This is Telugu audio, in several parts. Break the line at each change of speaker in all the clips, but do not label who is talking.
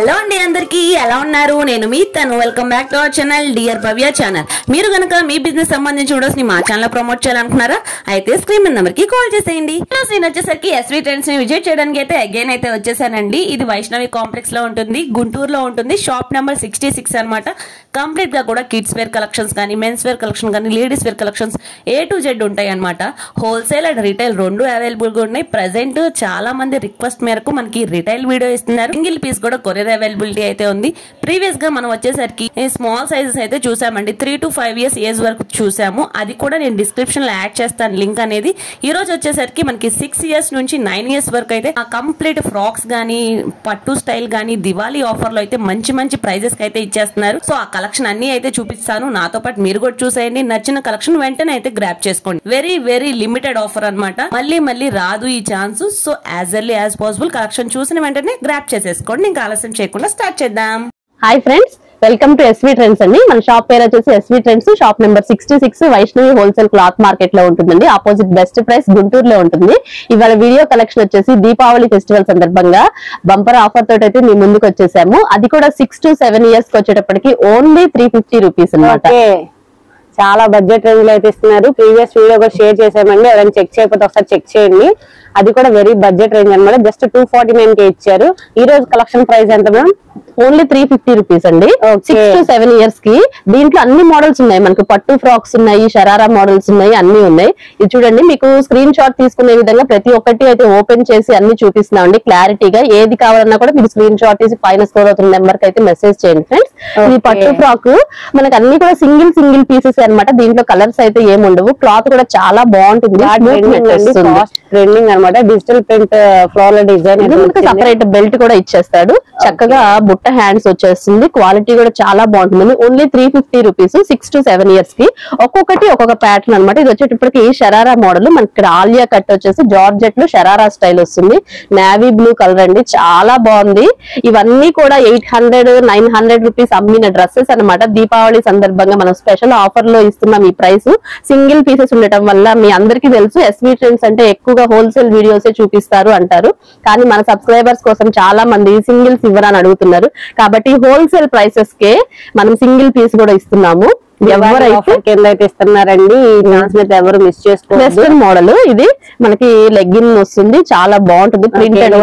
హలో అండి అందరికీ ఎలా ఉన్నారు నేను మీ తను welcome back to our channel dear Bhavya channel మీరు గనుక మీ బిజినెస్ సంబంధించి వీడియోస్ ని మా ఛానల్ ప్రమోట్ చేయాలనుకున్నారా అయితే స్క్రీన్ మీద నంబర్ కి కాల్ చేసేయండి నేను వచ్చేసరికి ఎస్వి ట్రెండ్స్ ని విజిట్ చేయడానికి అయితే అగైన్ అయితే వచ్చేసానండి ఇది వైష్ణవి కాంప్లెక్స్ లో ఉంటుంది గుంటూరులో ఉంటుంది షాప్ నెంబర్ 66 అన్నమాట కంప్లీట్ గా కూడా కిడ్స్ వేర్ కలెక్షన్స్ కానీ మెన్స్ వేర్ కలెక్షన్ కానీ ladies wear collections A to Z ఉంటాయి అన్నమాట హోల్సేల్ అండ్ రిటైల్ రెండు అవైలబుల్ గా ఉన్నాయి ప్రెసెంట్ చాలా మంది రిక్వెస్ట్ మేరకు మనకి రిటైల్ వీడియో ఇస్తున్నారు సింగిల్ పీస్ కూడా కొరియర్ అవైలబిలిటీ అయితే ఉంది ప్రీవియస్ గా మనం వచ్చేసరికి స్మాల్ సైజెస్ అయితే చూసామండి 3 to 5 years ఏజ్ వరకు చూసాము అది కూడా నేను డిస్క్రిప్షన్ లో యాడ్ చేస్తాను లింక్ అనేది ఈ రోజు వచ్చేసరికి మనకి 6 years నుంచి 9 years వరకు అయితే ఆ కంప్లీట్ ఫ్రాక్స్ గానీ పట్టు స్టైల్ గానీ దివాళీ ఆఫర్ లో అయితే మంచి మంచి ప్రైజెస్ కి అయితే ఇచ్చేస్తున్నారు సో ఆ కలెక్షన్ అన్ని అయితే చూపిస్తాను నాతో పాటు మీరు కూడా చూసేయండి నచ్చిన కలెక్షన్ వెంటనే అయితే గ్రాప్ చేసుకోండి వెరీ లిమిటెడ్ ఆఫర్ అన్నమాట మళ్ళీ రాదు ఈ chance so as early as possible collection చూసిన వెంటనే గ్రాప్ చేసేసుకోండి ఇంకా ఆలస్యం చేయకుండా స్టార్ట్ చేద్దాం
hi friends welcome to SV Trends అండి మన షాప్ పేరు వచ్చేసి SV Trends shop number 66 Vaishnavi wholesale cloth market లో ఉంటుందండి ఆపోజిట్ బెస్ట్ ప్రైస్ గుంటూరులో ఉంటుంది ఇవాళ వీడియో కలెక్షన్ వచ్చేసి దీపావళి ఫెస్టివల్ సందర్భంగా బంపర్ ఆఫర్ తోటి అయితే మీ ముందుకు వచ్చేసాము అది కూడా 6 to 7 years కి వచ్చేటప్పటికి ఓన్లీ 350 రూపీస్ అన్నమాట
చాలా బడ్జెట్ రేంజ్ లో అయితే ఇస్తున్నారు ప్రీవియస్ వీడియో కూడా షేర్ చేసామండి ఎవరైనా చెక్ చేయకపోతే ఒకసారి చెక్ చేయండి అది కూడా వెరీ బడ్జెట్ రేంజ్ అనమాట జస్ట్ 249 కే ఇచ్చారు ఈ రోజు కలెక్షన్ ప్రైస్ ఎంత మేడం
ఓన్లీ 350 రూపీస్ అండి 6 to 7 years కి దీంట్లో అన్ని మోడల్స్ ఉన్నాయి మనకు పట్టు ఫ్రాక్స్ ఉన్నాయి షరారా మోడల్స్ ఉన్నాయి అన్ని ఉన్నాయి ఇది చూడండి మీకు స్క్రీన్ షాట్ తీసుకునే విధంగా ప్రతి ఒక్కటి అయితే ఓపెన్ చేసి అన్ని చూపిస్తున్నామండి క్లారిటీగా ఏది కావాలన్నా కూడా మీరు స్క్రీన్ షాట్ తీసి పైన స్క్రోల్ అవుతున్న నెంబర్ కి అయితే మెసేజ్ చేయండి ఫ్రెండ్స్ ఈ పట్టు ఫ్రాక్ మనకి అన్ని కూడా సింగిల్ పీసెస్ అన్నమాట దీంట్లో కలర్స్ అయితే ఏముండవు క్లాత్ కూడా చాలా బాగుంటుంది
ట్రెండింగ్ అనమాట digital print floral design
separate belt కూడా ఇచ్చేస్తాడు చక్కగా బుట్ట హ్యాండ్స్ వచ్చేస్తుంది క్వాలిటీ కూడా చాలా బాగుంటుంది ఓన్లీ 350 రూపీస్ 6 to 7 years కి ఒక్కొక్కటి ఒక్కొక్క ప్యాటర్న్ అనమాట ఇది వచ్చేటప్పటికి షరారా మోడల్ మనకి ఇక్కడ ఆలియా కట్ వచ్చేసి జార్జెట్ లో షరారా స్టైల్ వస్తుంది నావీ బ్లూ కలర్ అండి చాలా బాగుంది ఇవన్నీ కూడా 800-900 రూపీస్ అమ్మిన డ్రెస్సెస్ అనమాట దీపావళి సందర్భంగా మనం స్పెషల్ ఆఫర్ లో ఇస్తున్నాం ఈ ప్రైస్ సింగిల్ పీసెస్ ఉండటం వల్ల మీ అందరికీ తెలుసు ఎస్వి ట్రెండ్స్ అంటే ఎక్కువగా హోల్సేల్ వీడియోసే చూపిస్తారు అంటారు కానీ మన సబ్స్క్రైబర్స్ కోసం చాలా మంది సింగిల్స్ ఇవ్వరని అడుగుతున్నారు కాబట్టి హోల్సేల్ ప్రైసెస్ కే మనం సింగిల్ పీస్ కూడా ఇస్తున్నాము
ఎవరైతే ఇస్తున్నారండి ఎవరు మిస్ చేసుకోవాలి
వెస్టర్న్ మోడల్ ఇది మనకి లెగ్గిన్ వస్తుంది చాలా బాగుంటుంది ప్రింటెడ్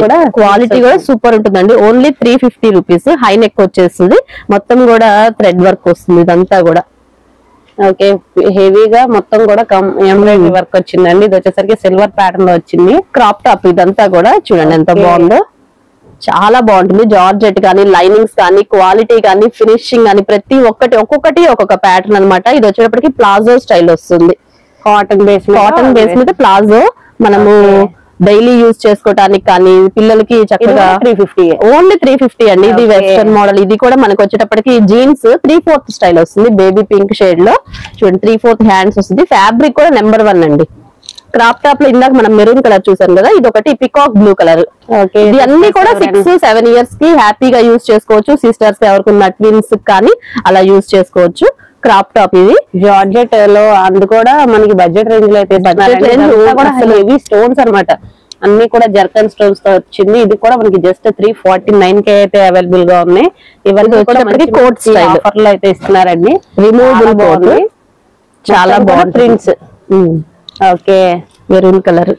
కూడా క్వాలిటీ కూడా సూపర్ ఉంటుందండి ఓన్లీ 350 రూపీస్ హై నెక్ వచ్చేస్తుంది మొత్తం కూడా థ్రెడ్ వర్క్ వస్తుంది ఇదంతా కూడా
ఓకే హెవీగా మొత్తం కూడా ఎంబ్రాయిడరీ వర్క్ వచ్చిందండి ఇది వచ్చేసరికి సిల్వర్ ప్యాటర్న్ లో వచ్చింది
క్రాప్ టాప్ ఇదంతా కూడా చూడండి ఎంత బాగుందో చాలా బాగుంటుంది జార్జెట్ కానీ లైనింగ్స్ కానీ క్వాలిటీ కానీ ఫినిషింగ్ కానీ ప్రతి ఒక్కొక్కటి ఒక్కొక్క ప్యాటర్న్ అనమాట ఇది వచ్చేటప్పటికి ప్లాజో స్టైల్ వస్తుంది
కాటన్ బేస్
మీద ప్లాజో మనము డైలీ యూజ్ చేసుకోవడానికి కానీ పిల్లలకి చక్కగా
350
ఓన్లీ 350 అండి ఇది వెస్టర్న్ మోడల్ ఇది కూడా మనకు వచ్చేటప్పటికి జీన్స్ 3/4 స్టైల్ వస్తుంది బేబీ పింక్ షేడ్ లో చూడండి 3/4 హ్యాండ్స్ వస్తుంది ఫ్యాబ్రిక్ కూడా నెంబర్ 1 అండి క్రాప్ టాప్ లో ఇందాక మనం మెరూన్ కలర్ చూసాం కదా ఇది ఒకటి పికాక్ బ్లూ కలర్ ఇది అన్ని కూడా 6 to 7 years కి హ్యాపీగా యూజ్ చేసుకోవచ్చు సిస్టర్స్ ఎవరికున్న ట్విన్స్ కానీ అలా యూజ్ చేసుకోవచ్చు క్రాప్ టాప్ ఇది
జార్జెట్ లో అందు కూడా మనకి బడ్జెట్ రేంజ్ లో అయితే హెవీ స్టోన్స్ అనమాట అన్ని కూడా జర్కన్ స్టోన్స్ తో వచ్చింది ఇది కూడా మనకి జస్ట్ 349 కే అయితే అవైలబుల్ గా ఉన్నాయి ఇవన్నీ కూడా మనకి కోట్ స్టైల్ ఆఫర్ లో అయితే ఇస్తున్నారండి
రిమూవబుల్ బాగుంది చాలా బాగుంది prints
okay
maroon colour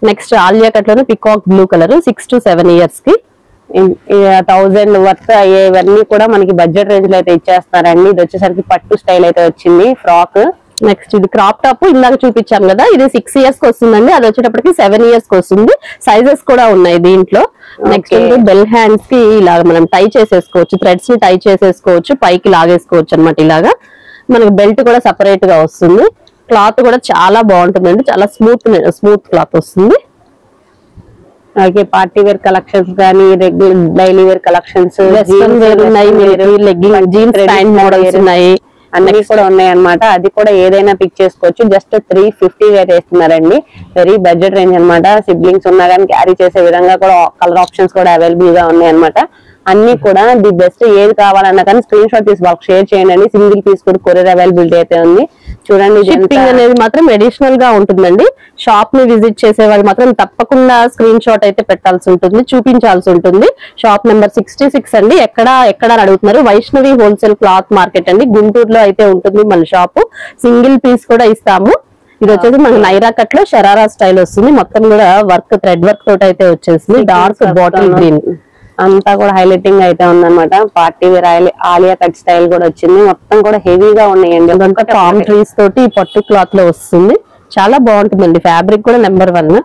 next Alia cut లోనే peacock blue colour 6 to 7 years కి
1000 వర్త్ అయ్యేవన్నీ కూడా మనకి బడ్జెట్ రేంజ్ లో అయితే ఇచ్చేస్తారండి ఇది వచ్చేసరికి పట్టు స్టైల్ అయితే వచ్చింది ఫ్రాక్
నెక్స్ట్ ఇది క్రాప్ టాప్ ఇందాక చూపించాం కదా ఇది 6 years కి వస్తుందండి అది వచ్చేటప్పటికి 7 years కి వస్తుంది సైజెస్ కూడా ఉన్నాయి దీంట్లో నెక్స్ట్ బెల్ హ్యాండ్స్ కి ఇలాగ మనం టై చేసేసుకోవచ్చు థ్రెడ్స్ ని టై చేసేసుకోవచ్చు పైకి లాగేసుకోవచ్చు అనమాట ఇలాగా మనకి బెల్ట్ కూడా సపరేట్ గా వస్తుంది క్లాత్ కూడా చాలా బాగుంటుందండి చాలా స్మూత్ క్లాత్ వస్తుంది
అలాగే పార్టీ వేర్ కలెక్షన్స్ కానీ regular daily wear collections
western wear ఉన్నాయి లెగ్గింగ్ జీన్స్ ప్యాంట్ మోడల్స్ ఉన్నాయి
అన్ని కూడా ఉన్నాయి అన్నమాట అది కూడా ఏదైనా పిక్ చేసుకోవచ్చు జస్ట్ 350 అయితే ఇస్తున్నారండి వెరీ బడ్జెట్ రేంజ్ అనమాట సిబ్లింగ్స్ ఉన్నా కానీ క్యారీ చేసే విధంగా కూడా కలర్ ఆప్షన్స్ కూడా అవైలబుల్ గా ఉన్నాయి అనమాట అన్ని కూడా ది బెస్ట్. ఏది కావాలన్నా కానీ స్క్రీన్ షాట్ తీసి వాళ్ళకి షేర్ చేయండి. సింగిల్ పీస్ కూడా కొరియర్ అవైలబిలిటీ అయితే ఉంది. చూడండి,
షిప్పింగ్ అనేది మాత్రం అడిషనల్ గా ఉంటుందండి. షాప్ ని విజిట్ చేసే వాళ్ళు మాత్రం తప్పకుండా స్క్రీన్ షాట్ అయితే పెట్టాల్సి ఉంటుంది, చూపించాల్సి ఉంటుంది. షాప్ నెంబర్ 66 అండి. ఎక్కడ అడుగుతున్నారు? వైష్ణవి హోల్సేల్ క్లాత్ మార్కెట్ అండి, గుంటూరులో అయితే ఉంటుంది మన షాపు. సింగిల్ పీస్ కూడా ఇస్తాము. ఇది వచ్చేసి మనకి నైరా కట్ లో షరారా స్టైల్ వస్తుంది. మొత్తం కూడా వర్క్, థ్రెడ్ వర్క్ తోటి అయితే వచ్చేసింది. డార్క్ బాటిల్ గ్రీన్
అంతా కూడా హైలైటింగ్ అయితే ఉందన్నమాట. Party wear Alia cut style కూడా వచ్చింది. మొత్తం కూడా హెవీగా ఉన్నాయండి.
అదంతా పామ్ ట్రీస్ తోటి పట్టు క్లాత్ లో వస్తుంది. చాలా బాగుంటుందండి. ఫ్యాబ్రిక్ కూడా నెంబర్ 1.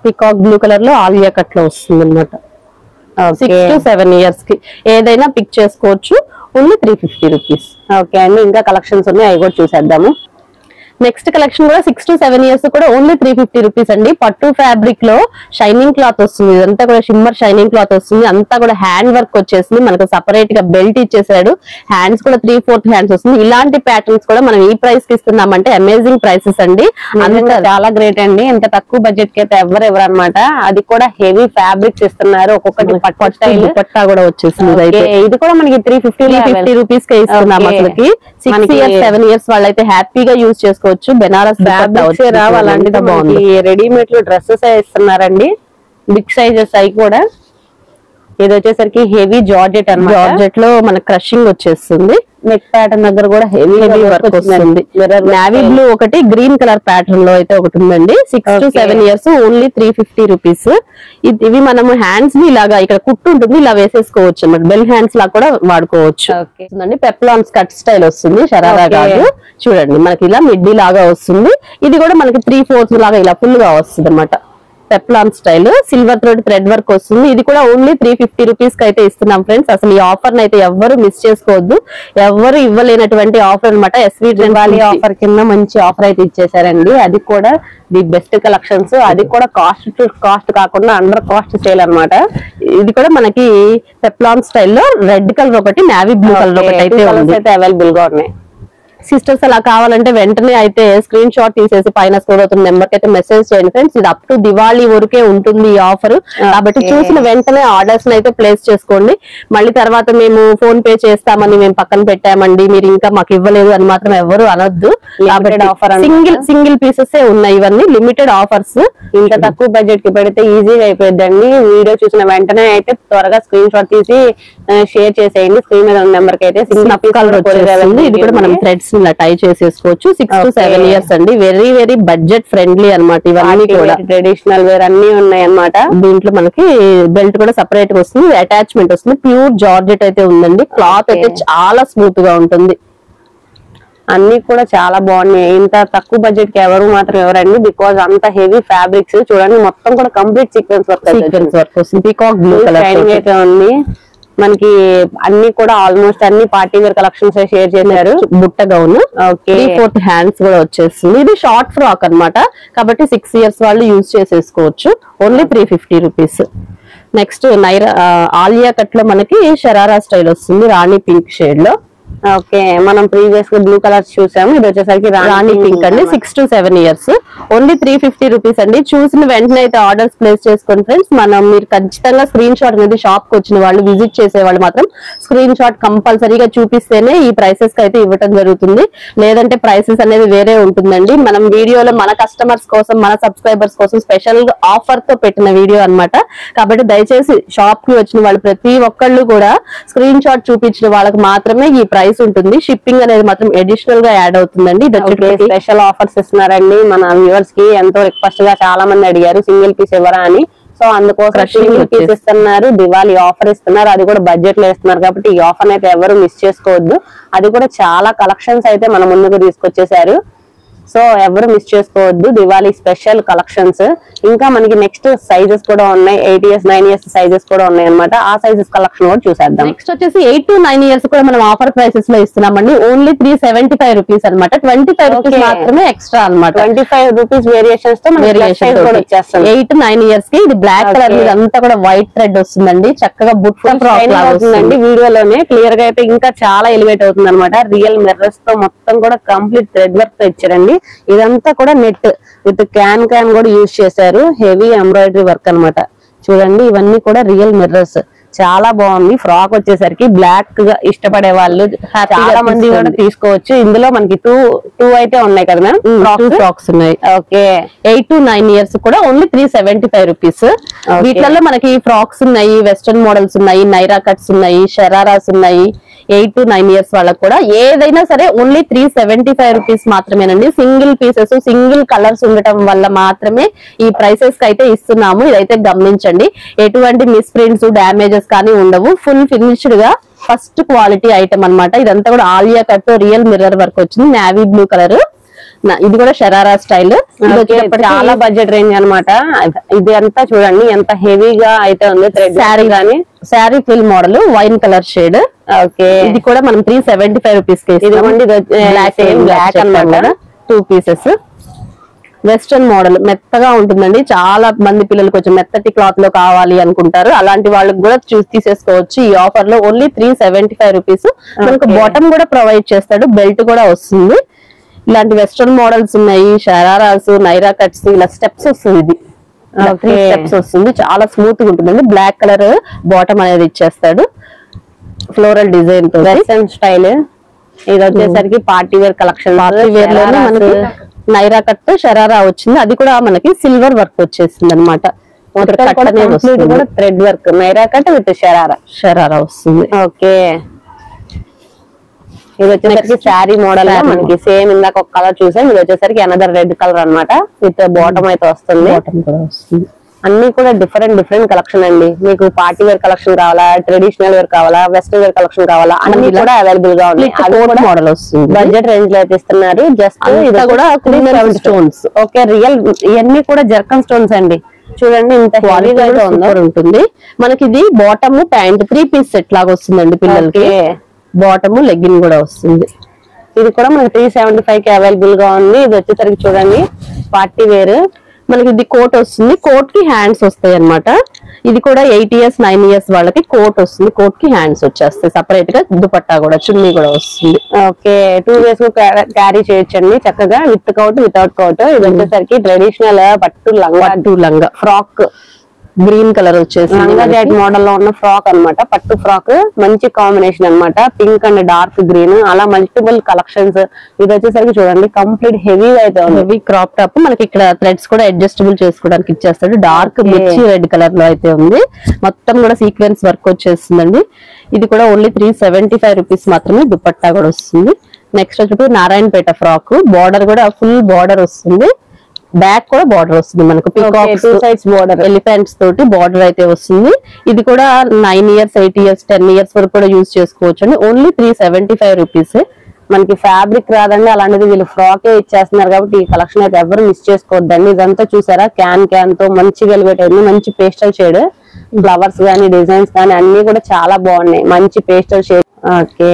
పికాక్ బ్లూ కలర్ లో ఆలియా కట్ లో వస్తుంది అనమాట. 6 to 7 years కి ఏదైనా పిక్ చేసుకోవచ్చు. Only 350 rupees.
ఓకే అండి, ఇంకా కలెక్షన్స్ ఉన్నాయి, అవి కూడా చూసేద్దాము.
నెక్స్ట్ కలెక్షన్ కూడా 6 to 7 years కూడా ఓన్లీ 350 రూపీస్ అండి. పట్టు ఫ్యాబ్రిక్ లో షైనింగ్ క్లాత్ వస్తుంది. ఇదంతా కూడా షిమ్మర్ షైనింగ్ క్లాత్ వస్తుంది. అంతా కూడా హ్యాండ్ వర్క్ వచ్చేసింది. మనకు సపరేట్ గా బెల్ట్ ఇచ్చేసాడు. హ్యాండ్స్ కూడా 3/4 హ్యాండ్స్ వస్తుంది. ఇలాంటి ప్యాటర్న్స్ కూడా మనం ఈ ప్రైస్ కి ఇస్తున్నామంటే అమేజింగ్ ప్రైసెస్ అండి.
అంతా చాలా గ్రేట్ అండి. ఇంత తక్కువ బడ్జెట్ కి అయితే ఎవరు అనమాట. అది కూడా హెవీ ఫ్యాబ్రిక్స్ ఇస్తున్నారు. ఒక్కొక్కటి
పట్టా కూడా వచ్చేసింది.
ఇది కూడా మనకి 350
రూపీస్ కే ఇస్తున్నాం. అసలుకి 6 years 7 years వాళ్ళైతే హ్యాపీగా యూజ్ చేసుకోవచ్చు. బెనారస్
అలాంటిది బాగుంది. రెడీమేడ్ లో డ్రెస్సెస్ ఇస్తున్నారండి, బిగ్ సైజెస్ అవి కూడా. ఇది వచ్చేసరికి హెవీ జార్జెట్ అన్నమాట.
జార్జెట్ లో మన క్రషింగ్ వచ్చేస్తుంది.
నెక్ ప్యాటర్న్ దగ్గర కూడా హెవీ
వర్క్ వస్తుంది. నావీ బ్లూ ఒకటి, గ్రీన్ కలర్ ప్యాటర్న్ లో అయితే ఒకటి ఉందండి. 6 to 7 years ఓన్లీ 350 రూపీస్. ఇవి మనము హ్యాండ్స్ ని ఇలాగా ఇక్కడ కుట్టు ఉంటుంది, ఇలా వేసేసుకోవచ్చు అన్నమాట. బెల్ హ్యాండ్స్ లా కూడా వాడుకోవచ్చు. పెప్లాన్ స్కర్ట్ స్టైల్ వస్తుంది. షరారా కాదు, చూడండి మనకి ఇలా మిడ్డీ లాగా వస్తుంది. ఇది కూడా మనకి 3/4 లాగా ఇలా ఫుల్ గా వస్తుంది అన్నమాట. పెప్లాన్ స్టైల్ సిల్వర్ తోటి థ్రెడ్ వర్క్ వస్తుంది. ఇది కూడా ఓన్లీ 350 రూపీస్ కి అయితే ఇస్తున్నాం ఫ్రెండ్స్. అసలు ఈ ఆఫర్ అయితే ఎవ్వరు మిస్ చేసుకోవద్దు. ఎవ్వరు ఇవ్వలేనటువంటి ఆఫర్ అనమాట. ఎస్వి
దివాళీ ఆఫర్ కింద మంచి ఆఫర్ అయితే ఇచ్చేసారండి. అది కూడా ది బెస్ట్ కలెక్షన్స్. అది కూడా కాస్ట్ టు కాస్ట్ కాకుండా అండర్ కాస్ట్ సేల్ అనమాట.
ఇది కూడా మనకి పెప్లాన్ స్టైల్లో రెడ్ కలర్ ఒకటి, నావీ బ్లూ కలర్ ఒకటి అయితే
అవైలబుల్ గా ఉన్నాయి.
సిస్టర్స్ అలా కావాలంటే వెంటనే అయితే స్క్రీన్ షాట్ తీసేసి పైన స్క్రోల్ అవుతున్న నెంబర్ కి అయితే మెసేజ్ చేయండి ఫ్రెండ్స్. ఇది అప్ టు దివాళీ వరకే ఉంటుంది ఈ ఆఫర్. కాబట్టి చూసిన వెంటనే ఆర్డర్స్ అయితే ప్లేస్ చేసుకోండి. మళ్ళీ తర్వాత మేము ఫోన్ పే చేస్తామని మేము పక్కన పెట్టామండి, మీరు ఇంకా మాకు ఇవ్వలేదు అని మాత్రం ఎవరు అనొద్దు.
ఆఫర్
సింగిల్ పీసెస్ ఉన్నాయి. ఇవన్నీ లిమిటెడ్ ఆఫర్స్.
ఇంత తక్కువ బడ్జెట్ కి పెడితే ఈజీగా అయిపోయిందండి. వీడియో చూసిన వెంటనే అయితే త్వరగా స్క్రీన్ షాట్ తీసి షేర్ చేసేయండి. స్క్రీన్ మీద ఉన్న నెంబర్ కి అయితే
ఇది కూడా మనం థ్రెడ్స్ ఇలా టై చేసేసుకోవచ్చు. 6 to 7 years అండి. వెరీ బడ్జెట్ ఫ్రెండ్లీ అన్నమాట. ఇవన్నీ కూడా
ట్రెడిషనల్ వేర్ అన్ని ఉన్నాయి అన్నమాట.
దీంట్లో మనకి బెల్ట్ కూడా సపరేట్ గా వస్తుంది, అటాచ్మెంట్ వస్తుంది. ప్యూర్ జార్జెట్ అయితే ఉందండి. క్లాత్ అయితే చాలా స్మూత్ గా ఉంటుంది.
అన్ని కూడా చాలా బాగున్నాయి. ఇంత తక్కువ బడ్జెట్ కి ఎవరండి, బికాజ్ అంత హెవీ ఫ్యాబ్రిక్స్ చూడండి. మొత్తం కూడా కంప్లీట్ సీక్వెన్స్ వర్క్
వస్తుంది. పీకాక్ బ్లూ కలర్
షైనింగ్ అయితే ఉంది. మనకి అన్ని కూడా ఆల్మోస్ట్ అన్ని పార్టీ వేర్ కలెక్షన్స్ షేర్ చేశారు.
బుట్ట గౌన్ 3/4 హ్యాండ్స్ కూడా వచ్చేస్తుంది. ఇది షార్ట్ ఫ్రాక్ అన్నమాట. కాబట్టి 6 years వాళ్ళు యూజ్ చేసేసుకోవచ్చు. Only 350 rupees. Next Naira Alia cut లో మనకి షరారా స్టైల్ వస్తుంది. రాణి పింక్ షేడ్ లో.
ఓకే, మనం ప్రీవియస్ గా బ్లూ కలర్స్ చూసాము. ఇది వచ్చేసరికి
రాణి పింక్ అండి. 6 to 7 years ఓన్లీ 350 రూపీస్ అండి. చూసిన వెంటనే అయితే ఆర్డర్స్ ప్లేస్ చేసుకోండి ఫ్రెండ్స్. మీరు ఖచ్చితంగా స్క్రీన్ షాట్ అనేది షాప్ కి వచ్చిన వాళ్ళు, విజిట్ చేసే వాళ్ళు మాత్రం స్క్రీన్ షాట్ కంపల్సరీగా చూపిస్తేనే ఈ ప్రైసెస్ కి అయితే ఇవ్వడం జరుగుతుంది. లేదంటే ప్రైసెస్ అనేది వేరే ఉంటుందండి. మనం వీడియోలో మన కస్టమర్స్ కోసం, మన సబ్స్క్రైబర్స్ కోసం స్పెషల్ ఆఫర్ తో పెట్టిన వీడియో అన్నమాట. కాబట్టి దయచేసి షాప్ కి వచ్చిన వాళ్ళు ప్రతి ఒక్కళ్ళు కూడా స్క్రీన్ షాట్ చూపించిన వాళ్ళకి మాత్రమే ఈ ప్రైస్ ఉంటుంది. షిప్పింగ్ అనేది మాత్రం అడిషనల్ గా యాడ్ అవుతుందండి.
స్పెషల్ ఆఫర్స్ ఇస్తున్నారండి. మన వ్యూవర్స్ కి ఎంతో రిక్వెస్ట్ గా చాలా మంది అడిగారు సింగిల్ పీస్ ఇవ్వరా అని. సో అందుకోసం సింగిల్ పీస్ ఇస్తున్నారు. దివాళీ ఆఫర్ ఇస్తున్నారు. అది కూడా బడ్జెట్ లో ఇస్తున్నారు. కాబట్టి ఈ ఆఫర్ అయితే ఎవరు మిస్ చేసుకోవద్దు. అది కూడా చాలా కలెక్షన్స్ అయితే మన ముందుకు తీసుకొచ్చేసారు. సో ఎవరు మిస్ చేసుకోవద్దు. Diwali special collections. ఇంకా మనకి నెక్స్ట్ సైజెస్ కూడా ఉన్నాయి. 8 years 9 years సైజెస్ కూడా ఉన్నాయి అనమాట. ఆ సైజెస్ కలెక్షన్ కూడా చూసేద్దాం.
నెక్స్ట్ వచ్చేసి 8 to 9 years కూడా మనం ఆఫర్ ప్రైసెస్ లో ఇస్తున్నామండి. ఓన్లీ 375 రూపీస్ అనమాట. 25 రూపీస్ మాత్రమే ఎక్స్ట్రా అనమాట.
25 రూపీస్ వేరియేషన్స్ తో వేరియేషన్ కూడా వచ్చేస్తాం.
8 to 9 years కి ఇది బ్లాక్ కలర్ మీద అంతా కూడా వైట్ థ్రెడ్ వస్తుందండి. చక్కగా బుట్ట ఫ్రాక్ లాగా వస్తుందండి.
వీడియోలోనే క్లియర్ గా అయితే ఇంకా చాలా ఎలివేట్ అవుతుంది అనమాట. రియల్ మిర్రర్స్ తో మొత్తం కూడా కంప్లీట్ థ్రెడ్ వర్క్ తో ఇచ్చారండి. ఇదంతా కూడా నెట్ విత్ క్యాన్ కూడా యూజ్ చేశారు. హెవీ ఎంబ్రాయిడరీ వర్క్ అన్నమాట. చూడండి, ఇవన్నీ కూడా రియల్ మిర్రర్స్. చాలా బాగుంది. ఫ్రాక్ వచ్చేసరికి బ్లాక్ గా ఇష్టపడే వాళ్ళు చాలా మంది కూడా తీసుకోవచ్చు. ఇందులో మనకి టూ అయితే ఉన్నాయి కదా మ్యామ్,
ఫ్రాక్స్ ఉన్నాయి.
ఓకే
8 to 9 years కూడా ఓన్లీ 375 రూపీస్. వీటిలలో మనకి ఫ్రాక్స్ ఉన్నాయి, వెస్టర్న్ మోడల్స్ ఉన్నాయి, నైరా కట్స్ ఉన్నాయి, షరారాస్ ఉన్నాయి. 8 to 9 years వాళ్ళకి కూడా ఏదైనా సరే ఓన్లీ 375 రూపీస్ మాత్రమేనండి. సింగిల్ పీసెస్, సింగిల్ కలర్స్ ఉండటం వల్ల మాత్రమే ఈ ప్రైసెస్ కి అయితే ఇస్తున్నాము. ఇదైతే గమనించండి. ఎటువంటి మిస్ప్రింట్స్, డ్యామేజెస్ కానీ ఉండవు. ఫుల్ ఫినిష్డ్ గా ఫస్ట్ క్వాలిటీ ఐటమ్ అన్నమాట. ఇదంతా కూడా ఆలియా కట్ తో రియల్ మిర్రర్ వర్క్ వచ్చింది. Navy blue colour. ఇది కూడా షరారా స్టైల్.
చాలా బడ్జెట్ రేంజ్ అన్నమాట. ఇది అంతా చూడండి ఎంత హెవీగా అయితే ఉంది. థ్రెడ్
శారీ గానీ sari fill model wine colour shade.
Okay
ఇది కూడా మనం 375 రూపీస్ కి బ్లాక్ అన్నమాట. 2 pieces. వెస్టర్న్ మోడల్ మెత్తగా ఉంటుందండి. చాలా మంది పిల్లలు కొంచెం మెత్తటి క్లాత్ లో కావాలి అనుకుంటారు. అలాంటి వాళ్ళకి కూడా చూసి తీసేసుకోవచ్చు. ఈ ఆఫర్ లో ఓన్లీ 375 రూపీస్. మనకు బాటమ్ కూడా ప్రొవైడ్ చేస్తాడు, బెల్ట్ కూడా వస్తుంది. ఇలాంటి వెస్టర్న్ మోడల్స్ ఉన్నాయి, షరారాస్, నైరా కట్స్, ఇలా స్టెప్స్ వస్తుంది. ఇది 3 steps వస్తుంది. చాలా స్మూత్ గా ఉంటుందండి. బ్లాక్ కలర్ బాటమ్ అనేది ఇచ్చేస్తాడు ఫ్లోరల్ డిజైన్ తో.
Western style. ఇది వచ్చేసరికి party wear collection.
Party wear లోనే మనకి నైరా కట్ తో షరారా వచ్చింది. అది కూడా మనకి సిల్వర్ వర్క్ వచ్చేసింది అనమాట.
Thread work Naira cut with
sharara వస్తుంది.
ఓకే ఇది వచ్చేసరికి శారీ మోడల్ మనకి సేమ్ ఇందాక ఒక కలర్ చూసాం. ఇది వచ్చేసరికి అనదర్ రెడ్ కలర్ అన్నమాట. విత్ బాటమ్ అయితే వస్తుంది. అన్ని కూడా డిఫరెంట్ కలెక్షన్ అండి. మీకు పార్టీ వేర్ కలెక్షన్ కావాలా, ట్రెడిషనల్ వేర్ కావాలా, వెస్టర్న్ వేర్ కలెక్షన్ కావాలా, అన్ని కూడా అవైలబుల్ గా ఉన్నాయి.
మోడల్ వస్తుంది.
బడ్జెట్ రేంజ్ లో అయితే ఇస్తున్నారు. జస్ట్ ఇది కూడా
స్టోన్స్.
ఓకే రియల్ ఇవన్నీ కూడా జర్కన్ స్టోన్స్ అండి. చూడండి ఇంత క్వాలిటీ
ఉంటుంది. మనకి ఇది బాటమ్ ప్యాంట్ 3 piece సెట్ లాగా వస్తుందండి పిల్లలకి. బాటమ్ లెగ్గిన్ కూడా వస్తుంది.
ఇది కూడా మనకి 375 కి అవైలబుల్ గా ఉంది. ఇది వచ్చేసరికి చూడండి పార్టీ వేర్.
మనకి ఇది కోట్ వస్తుంది. కోట్ కి హ్యాండ్స్ వస్తాయి అన్నమాట. ఇది కూడా 8 years 9 years వాళ్ళకి కోట్ వస్తుంది. కోట్ కి హ్యాండ్స్ వచ్చేస్తాయి. సపరేట్ గా దుపట్టా కూడా, చున్నీ కూడా వస్తుంది.
ఓకే 2 days క్యారీ చేయొచ్చండి చక్కగా, విత్ కౌట్ వితౌట్ కౌట్. ఇది వచ్చేసరికి ట్రెడిషనల్ పట్టు లంగా ఫ్రాక్
గ్రీన్ కలర్ వచ్చేసి
లంగా జాకెట్ మోడల్ లో ఉన్న ఫ్రాక్ అన్నమాట. పట్టు ఫ్రాక్ మంచి కాంబినేషన్ అన్నమాట. పింక్ అండ్ డార్క్ గ్రీన్ అలా మల్టిపుల్ కలెక్షన్స్. ఇది వచ్చేసరికి చూడండి కంప్లీట్ హెవీ అయితే ఉంది.
Heavy crop top. మనకి ఇక్కడ థ్రెడ్స్ కూడా అడ్జస్టబుల్ చేసుకోవడానికి ఇచ్చేస్తాడు. డార్క్ మిర్చి రెడ్ కలర్ లో అయితే ఉంది. మొత్తం కూడా సీక్వెన్స్ వర్క్ వచ్చేస్తుందండి. ఇది కూడా ఓన్లీ 375 రూపీస్ మాత్రమే. దుపట్టా కూడా వస్తుంది. నెక్స్ట్ వచ్చి నారాయణపేట ఫ్రాక్. బార్డర్ కూడా ఫుల్ బార్డర్ వస్తుంది. బ్యాక్ కూడా బార్డర్ వస్తుంది. మనకు
పీకాక్స్ 2 sides బార్డర్,
ఎలిఫెంట్స్ తోటి బార్డర్ అయితే వస్తుంది. ఇది కూడా 9 years 8 years 10 years వరకు కూడా యూజ్ చేసుకోవచ్చు అండి. Only 375 rupees.
మనకి ఫ్యాబ్రిక్ రాదండి, అలాంటిది వీళ్ళు ఫ్రాకే ఇచ్చేస్తున్నారు కాబట్టి ఈ కలెక్షన్ అయితే ఎవరు మిస్ చేసుకోవద్దండి. ఇదంతా చూసారా క్యాన్ తో మంచి వెల్వెట్ అయింది. మంచి పేస్టల్ షేడ్, ఫ్లవర్స్ గానీ డిజైన్స్ కానీ అన్ని కూడా చాలా బాగున్నాయి. మంచి pastel shade. Okay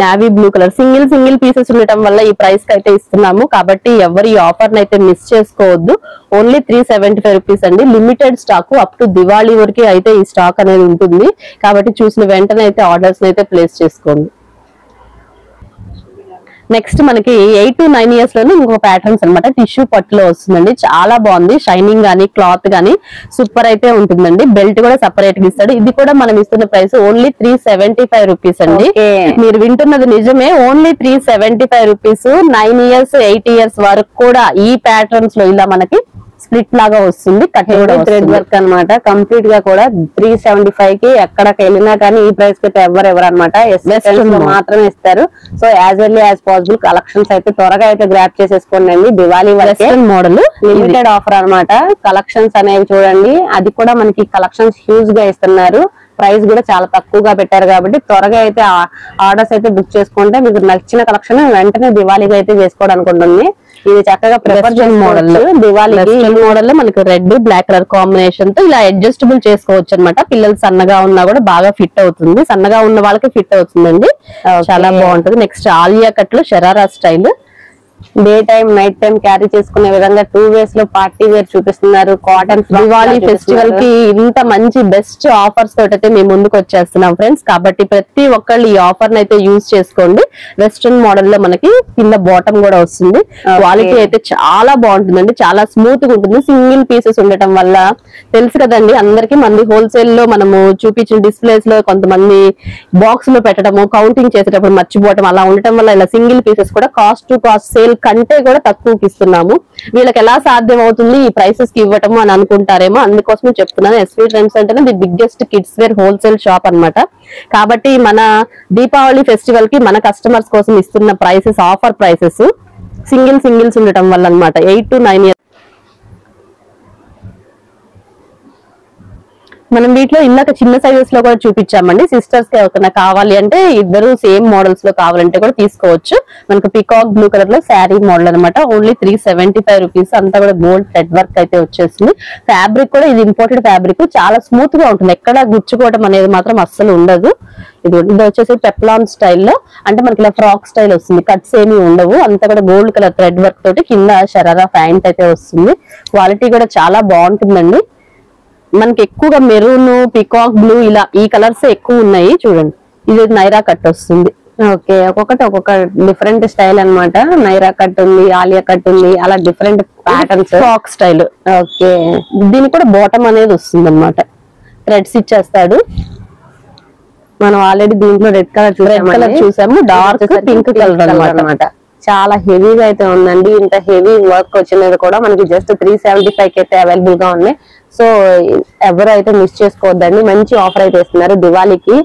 navy blue colour. Single pieces ఉండటం వల్ల ఈ ప్రైస్ కి అయితే ఇస్తున్నాము. కాబట్టి ఎవరు ఈ ఆఫర్ అయితే మిస్ చేసుకోవద్దు. ఓన్లీ 375 రూపీస్ అండి. Limited stock. Up to Diwali వరకు అయితే ఈ స్టాక్ అనేది ఉంటుంది. కాబట్టి చూసిన వెంటనే అయితే ఆర్డర్స్ అయితే ప్లేస్ చేసుకోండి. నెక్స్ట్ మనకి 8 to 9 years లోనే ఇంకొక ప్యాటర్న్స్ అనమాట. టిష్యూ పట్టులో వస్తుందండి. చాలా బాగుంది. షైనింగ్ గానీ క్లాత్ గానీ సూపర్ అయితే ఉంటుందండి. బెల్ట్ కూడా సపరేట్ గా ఇస్తాడు. ఇది కూడా మనం ఇస్తున్న ప్రైస్ ఓన్లీ 375 రూపీస్ అండి. మీరు వింటున్నది నిజమే. Only 375 rupees. 9 years 8 years వరకు కూడా ఈ ప్యాటర్న్స్ లో ఇలా మనకి స్ప్లిట్ లాగా వస్తుంది. కట్
థ్రెడ్ వర్క్ అన్నమాట. కంప్లీట్ గా కూడా 375 కి ఎక్కడికి వెళ్ళినా కానీ ఈ ప్రైస్ కి ఎవరు అనమాట మాత్రమే ఇస్తారు. So as early as possible collections అయితే త్వరగా అయితే గ్రాప్ చేసేసుకోండి అండి. దివాళీ వరకే
మోడల్
లిమిటెడ్ ఆఫర్ అన్నమాట. కలెక్షన్స్ అనేవి చూడండి. అది కూడా మనకి కలెక్షన్స్ హ్యూజ్ గా ఇస్తున్నారు. ప్రైస్ కూడా చాలా తక్కువగా పెట్టారు కాబట్టి త్వరగా అయితే ఆర్డర్స్ అయితే బుక్ చేసుకుంటే మీకు నచ్చిన కలెక్షన్ వెంటనే దివాళీగా అయితే చేసుకోవడానికి ఉంటుంది. ఇది చక్కగా ప్రిఫర్ మోడల్ దివాళీకి.
మోడల్ లో మనకి రెడ్ బ్లాక్ కలర్ కాంబినేషన్ తో ఇలా అడ్జస్టబుల్ చేసుకోవచ్చు అనమాట. పిల్లలు సన్నగా ఉన్నా కూడా బాగా ఫిట్ అవుతుంది. సన్నగా ఉన్న వాళ్ళకి ఫిట్ అవుతుందండి. చాలా బాగుంటది. నెక్స్ట్ ఆలియా కట్ లో sharara style.
Day time night time carry చేసుకునే విధంగా 2 వేస్ లో పార్టీ వేర్ చూపిస్తున్నారు. కాటన్
దివాళీ ఫెస్టివల్ కి ఇంత మంచి బెస్ట్ ఆఫర్స్ తోటైతే మేము ముందుకు వచ్చేస్తున్నాం ఫ్రెండ్స్. కాబట్టి ప్రతి ఒక్కళ్ళు ఈ ఆఫర్ అయితే యూజ్ చేసుకోండి. వెస్ట్రన్ మోడల్ లో మనకి కింద బాటమ్ కూడా వస్తుంది. క్వాలిటీ అయితే చాలా బాగుంటుందండి, చాలా స్మూత్ గా ఉంటుంది. సింగిల్ పీసెస్ ఉండటం వల్ల తెలుసు కదండి అందరికి, మంది హోల్సేల్ లో మనము చూపించిన డిస్ప్లేస్ లో కొంతమంది బాక్స్ లో పెట్టడము, కౌంటింగ్ చేసేటప్పుడు మర్చిపోవటం అలా ఉండటం వల్ల ఇలా సింగిల్ పీసెస్ కూడా కాస్ట్ టు కాస్ట్ సేల్ కంటే కూడా తక్కువకి ఇస్తున్నాము. వీళ్ళకి ఎలా సాధ్యం అవుతుంది ఈ ప్రైసెస్ కి ఇవ్వటము అని అనుకుంటారేమో, అందుకోసమే చెప్తున్నాను. ఎస్వి ట్రెండ్స్ అంటేనే the biggest kids wear wholesale shop అన్నమాట. కాబట్టి మన దీపావళి ఫెస్టివల్ కి మన కస్టమర్స్ కోసం ఇస్తున్న ప్రైసెస్ ఆఫర్ ప్రైసెస్ సింగిల్స్ ఉండటం వల్ల అన్నమాట. 8 to 9 years మనం వీటిలో ఇందాక చిన్న సైజెస్ లో కూడా చూపించామండి. సిస్టర్స్ కి ఎవరికైనా కావాలి అంటే ఇద్దరు సేమ్ మోడల్స్ లో కావాలంటే కూడా తీసుకోవచ్చు. మనకు పికాక్ బ్లూ కలర్ లో శారీ మోడల్ అనమాట. Only 375 rupees. అంతా కూడా గోల్డ్ థ్రెడ్ వర్క్ అయితే వచ్చేసింది. ఫ్యాబ్రిక్ కూడా ఇది ఇంపోర్టెడ్ ఫ్యాబ్రిక్, చాలా స్మూత్ గా ఉంటుంది. ఎక్కడ గుచ్చుకోవడం అనేది మాత్రం అస్సలు ఉండదు. ఇది వచ్చేసి పెప్లాన్ స్టైల్లో, అంటే మనకి ఇలా ఫ్రాక్ స్టైల్ వస్తుంది. కట్స్ ఏమి ఉండవు. అంతా కూడా గోల్డ్ కలర్ థ్రెడ్ వర్క్ తోటి కింద షరారా ప్యాంట్ అయితే వస్తుంది. క్వాలిటీ కూడా చాలా బాగుంటుందండి. మనకి ఎక్కువగా మెరూన్, పికాక్ బ్లూ ఇలా ఈ కలర్స్ ఎక్కువ ఉన్నాయి. చూడండి, ఇది నైరా కట్ వస్తుంది.
ఓకే, ఒక్కొక్కటి ఒక్కొక్క డిఫరెంట్ స్టైల్ అన్నమాట. నైరా కట్ ఉంది, ఆలియా కట్ ఉంది, అలా different patterns.
Frock style.
Okay,
దీనికి కూడా బాటమ్ అనేది వస్తుంది అనమాట. థ్రెడ్స్ ఇచ్చేస్తాడు.
మనం ఆల్రెడీ దీంట్లో రెడ్ కలర్
చూసాము. డార్క్ పింక్ కలర్
అన్నమాట. చాలా హెవీగా అయితే ఉందండి. ఇంత హెవీ వర్క్ వచ్చినది కూడా మనకి జస్ట్ 375 కి అయితే అవైలబుల్ గా ఉన్నాయి. సో ఎవరు అయితే మిస్ చేసుకోవద్దండి. మంచి ఆఫర్ అయితే ఇస్తున్నారు. దివాళీకి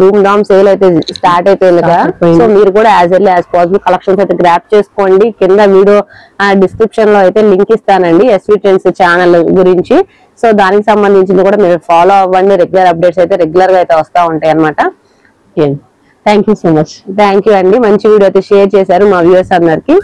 ధూమ్ ధామ్ సేల్ అయితే స్టార్ట్ అయిపోయింది కదా. సో మీరు కూడా as early as possible collections అయితే గ్రాప్ చేసుకోండి. కింద వీడియో డిస్క్రిప్షన్ లో అయితే లింక్ ఇస్తానండి ఎస్వి ట్రెండ్స్ ఛానల్ గురించి. సో దానికి సంబంధించింది కూడా మీరు ఫాలో అవ్వండి. రెగ్యులర్ అప్డేట్స్ అయితే రెగ్యులర్ గా అయితే వస్తూ ఉంటాయి అనమాట.
Thank you so much.
Thank you అండి. మంచి వీడియో అయితే షేర్ చేశారు మా వ్యూవర్స్ అందరికి.